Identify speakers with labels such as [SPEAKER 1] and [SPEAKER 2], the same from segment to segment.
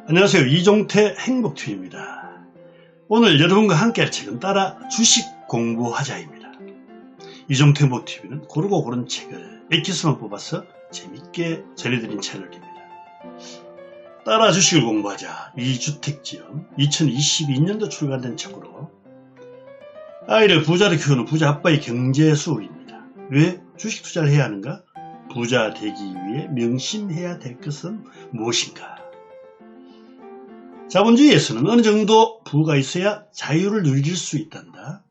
[SPEAKER 1] 안녕하세요. 이종태 행복TV입니다. 오늘 여러분과 함께 할 책은 따라 주식 공부하자입니다. 이종태 행복TV는 고르고 고른 책을 엑기스만 뽑아서 재밌게 전해드린 채널입니다. 따라 주식을 공부하자 2주택지음 2022년도 출간된 책으로 아이를 부자로 키우는 부자 아빠의 경제 수업입니다. 왜 주식 투자를 해야 하는가? 부자 되기 위해 명심해야 될 것은 무엇인가? 자본주의에서는 어느 정도 부가 있어야 자유를 누릴 수 있단다.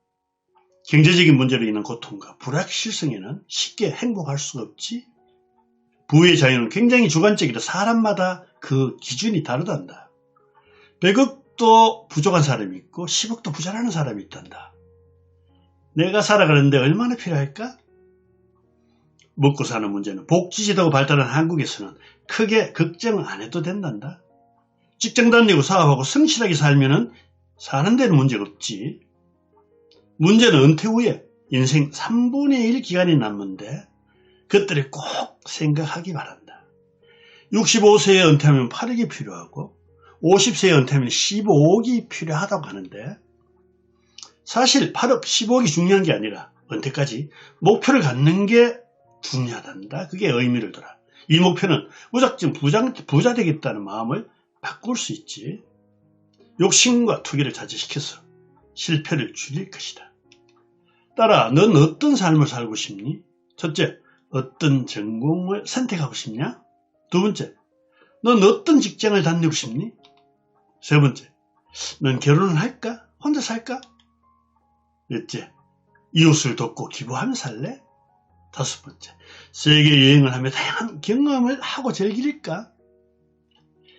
[SPEAKER 1] 경제적인 문제로 인한 고통과 불확실성에는 쉽게 행복할 수가 없지. 부의 자유는 굉장히 주관적이라 사람마다 그 기준이 다르단다. 100억도 부족한 사람이 있고 10억도 부자라는 사람이 있단다. 내가 살아가는데 얼마나 필요할까? 먹고 사는 문제는 복지제도가 발달한 한국에서는 크게 걱정 안 해도 된단다. 직장 다니고 사업하고 성실하게 살면은 사는 데는 문제가 없지. 문제는 은퇴 후에 인생 3분의 1 기간이 남는데 그때를 꼭 생각하기 바란다. 65세에 은퇴하면 8억이 필요하고 50세에 은퇴하면 15억이 필요하다고 하는데 사실 8억, 15억이 중요한 게 아니라 은퇴까지 목표를 갖는 게 중요하단다. 그게 의미를 둬라. 이 목표는 무작정 부자 되겠다는 마음을 바꿀 수 있지. 욕심과 투기를 자제시켜서 실패를 줄일 것이다. 따라 넌 어떤 삶을 살고 싶니? 첫째, 어떤 전공을 선택하고 싶냐? 두 번째, 넌 어떤 직장을 다니고 싶니? 세 번째, 넌 결혼을 할까? 혼자 살까? 넷째, 이웃을 돕고 기부하며 살래? 다섯 번째, 세계 여행을 하며 다양한 경험을 하고 즐길까?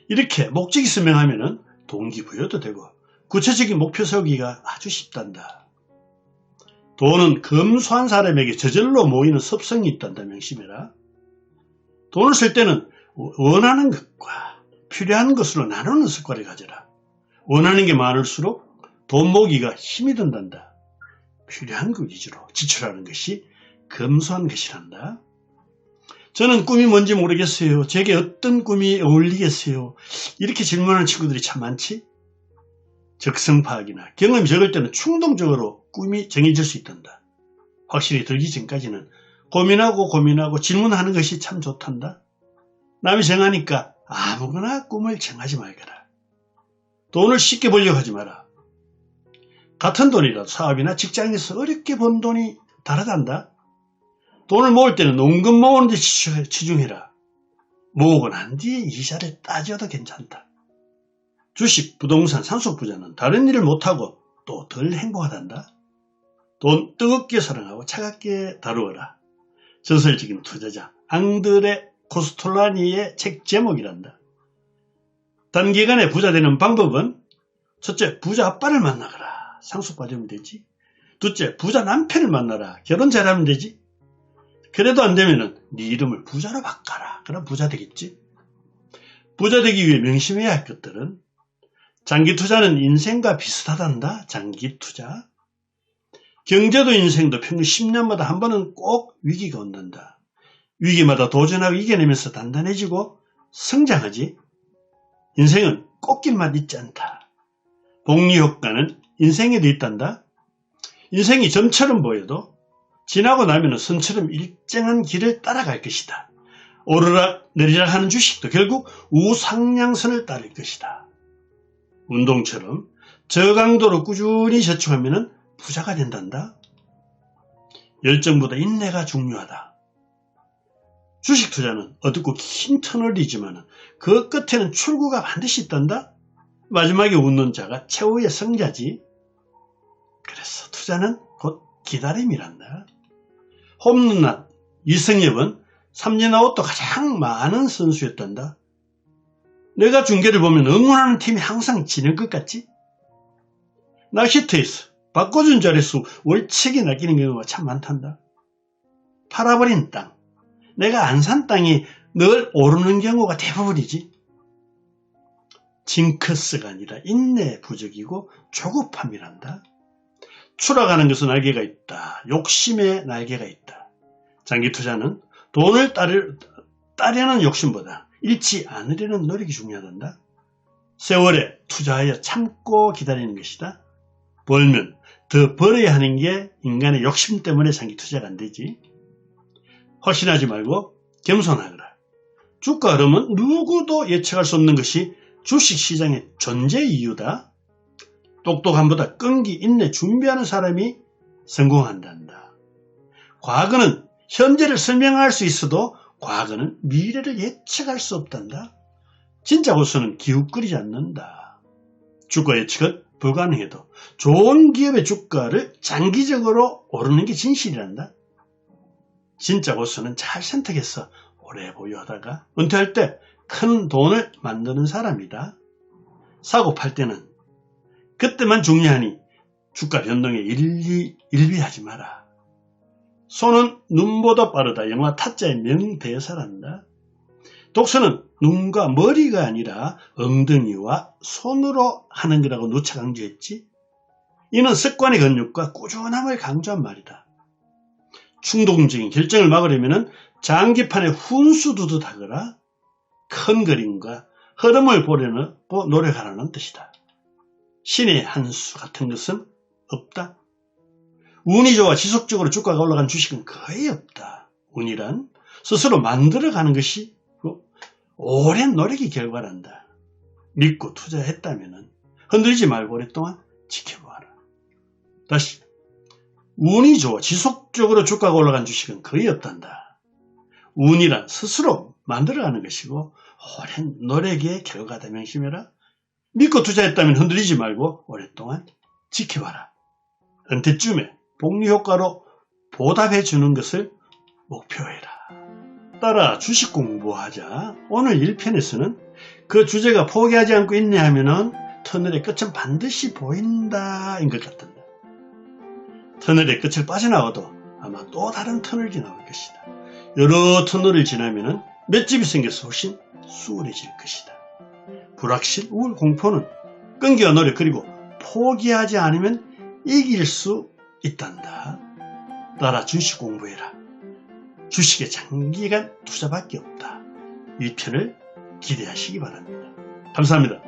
[SPEAKER 1] 이렇게 목적이 선명하면 동기부여도 되고 구체적인 목표 세우기가 아주 쉽단다. 돈은 검소한 사람에게 저절로 모이는 습성이 있단다. 명심해라. 돈을 쓸 때는 원하는 것과 필요한 것으로 나누는 습관을 가져라. 원하는 게 많을수록 돈 모으기가 힘이 든단다. 필요한 것 위주로 지출하는 것이 검소한 것이란다. 저는 꿈이 뭔지 모르겠어요. 제게 어떤 꿈이 어울리겠어요? 이렇게 질문하는 친구들이 참 많지? 적성 파악이나 경험이 적을 때는 충동적으로 꿈이 정해질 수 있단다. 확실히 들기 전까지는 고민하고 질문하는 것이 참 좋단다. 남이 정하니까 아무거나 꿈을 정하지 말거라. 돈을 쉽게 벌려고 하지 마라. 같은 돈이라도 사업이나 직장에서 어렵게 번 돈이 다르단다. 돈을 모을 때는 은근 모으는 데 치중해라. 모으고 난 뒤에 이자를 따져도 괜찮다. 주식, 부동산, 상속부자는 다른 일을 못하고 또 덜 행복하단다. 돈 뜨겁게 사랑하고 차갑게 다루어라. 전설적인 투자자 앙드레 코스톨라니의 책 제목이란다. 단기간에 부자 되는 방법은 첫째, 부자 아빠를 만나거라. 상속받으면 되지. 둘째, 부자 남편을 만나라. 결혼 잘하면 되지. 그래도 안 되면은 네 이름을 부자로 바꿔라. 그럼 부자 되겠지. 부자 되기 위해 명심해야 할 것들은 장기 투자는 인생과 비슷하단다. 장기 투자. 경제도 인생도 평균 10년마다 한 번은 꼭 위기가 온단다. 위기마다 도전하고 이겨내면서 단단해지고 성장하지. 인생은 꽃길만 있지 않다. 복리 효과는 인생에도 있단다. 인생이 점처럼 보여도 지나고 나면 선처럼 일정한 길을 따라갈 것이다. 오르락 내리락 하는 주식도 결국 우상향선을 따를 것이다. 운동처럼 저강도로 꾸준히 저축하면 부자가 된단다. 열정보다 인내가 중요하다. 주식 투자는 어둡고 긴 터널이지만 그 끝에는 출구가 반드시 있단다. 마지막에 웃는 자가 최후의 승자지. 그래서 투자는 곧 기다림이란다. 홈런왕 이승엽은 삼진아웃도 가장 많은 선수였단다. 내가 중계를 보면 응원하는 팀이 항상 지는 것 같지? 낚시터에서 바꿔준 자릿수 월척이 낚이는 경우가 참 많단다. 팔아버린 땅, 내가 안 산 땅이 늘 오르는 경우가 대부분이지. 징크스가 아니라 인내 부족이고 조급함이란다. 추락하는 것은 날개가 있다. 욕심에 날개가 있다. 장기 투자는 돈을 따려는 욕심보다 잃지 않으려는 노력이 중요하단다. 세월에 투자하여 참고 기다리는 것이다. 벌면 더 벌어야 하는 게 인간의 욕심 때문에 장기 투자가 안 되지. 확신하지 말고 겸손하거라. 주가 흐름은 누구도 예측할 수 없는 것이 주식시장의 존재 이유다. 똑똑함보다 끈기, 인내, 준비하는 사람이 성공한단다. 과거는 현재를 설명할 수 있어도 과거는 미래를 예측할 수 없단다. 진짜 고수는 기웃거리지 않는다. 주가 예측은 불가능해도 좋은 기업의 주가를 장기적으로 오르는 게 진실이란다. 진짜 고수는 잘 선택해서 오래 보유하다가 은퇴할 때 큰 돈을 만드는 사람이다. 사고 팔 때는 그때만 중요하니 주가 변동에 일비하지 마라. 손은 눈보다 빠르다. 영화 타짜의 명대사란다. 독서는 눈과 머리가 아니라 엉덩이와 손으로 하는 거라고 누차 강조했지. 이는 습관의 근육과 꾸준함을 강조한 말이다. 충동적인 결정을 막으려면 장기판에 훈수두듯 하거라. 큰 그림과 흐름을 보려고 노력하라는 뜻이다. 신의 한 수 같은 것은 없다. 운이 좋아 지속적으로 주가가 올라간 주식은 거의 없다. 운이란 스스로 만들어가는 것이 오랜 노력의 결과란다. 믿고 투자했다면 흔들리지 말고 오랫동안 지켜보아라. 다시, 운이 좋아 지속적으로 주가가 올라간 주식은 거의 없단다. 운이란 스스로 만들어가는 것이고 오랜 노력의 결과다 명심해라. 믿고 투자했다면 흔들리지 말고 오랫동안 지켜봐라. 은퇴쯤에 복리효과로 보답해 주는 것을 목표해라. 따라 주식 공부하자. 오늘 1편에서는 그 주제가 포기하지 않고 인내하면 터널의 끝은 반드시 보인다인 것 같단다. 터널의 끝을 빠져나와도 아마 또 다른 터널이 나올 것이다. 여러 터널을 지나면 맷집이 생겨서 훨씬 수월해질 것이다. 불확실, 우울, 공포는 끈기와 노력 그리고 포기하지 않으면 이길 수 있단다. 따라 주식 공부해라. 주식의 장기간 투자밖에 없다. 이 편을 기대하시기 바랍니다. 감사합니다.